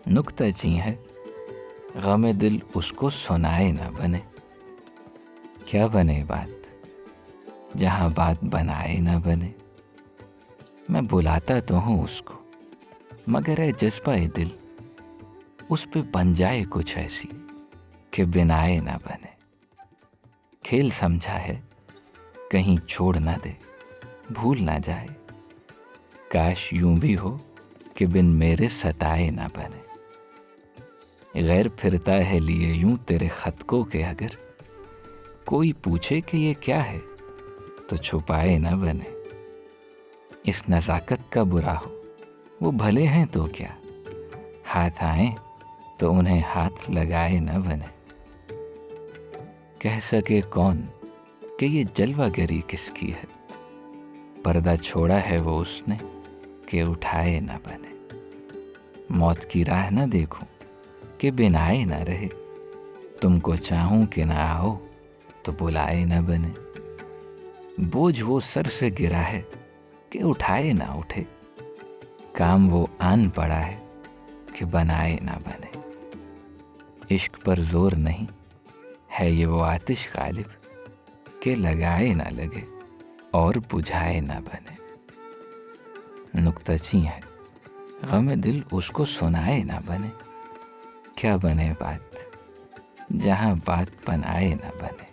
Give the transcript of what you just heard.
نکتہ چی ہے غم دل اس کو سنائے نہ بنے. کیا بنے بات جہاں بات بنائے نہ بنے. میں بلاتا تو ہوں اس کو مگر ہے جذبہ دل اس پہ بن جائے کچھ ایسی کہ بنائے نہ بنے. کھیل سمجھا ہے کہیں چھوڑ نہ دے بھول نہ جائے. کاش یوں بھی ہو کہ بن میرے ستائے نہ بنے. غیر پھرتا ہے لیے یوں تیرے خط کو کہ اگر کوئی پوچھے کہ یہ کیا ہے تو چھپائے نہ بنے. اس نزاکت کا برا ہو وہ بھلے ہیں تو کیا ہاتھ آئیں تو انہیں ہاتھ لگائے نہ بنے. کہہ سکے کون کہ یہ جلوہ گری کس کی ہے. پردہ چھوڑا ہے وہ اس نے کہ اٹھائے نہ بنے. موت کی راہ نہ دیکھوں کہ بنائے نہ رہے. تم کو چاہوں کہ نہ آؤ تو بلائے نہ بنے. بوجھ وہ سر سے گرا ہے کہ اٹھائے نہ اٹھے. کام وہ آن پڑا ہے کہ بنائے نہ بنے. عشق پر زور نہیں ہے یہ وہ آتش غالب کہ لگائے نہ لگے اور بجھائے نہ بنے. نکتہ چی ہے غم دل اس کو سنائے نہ بنے. کیا بنے بات جہاں بات بنائے نہ بنے.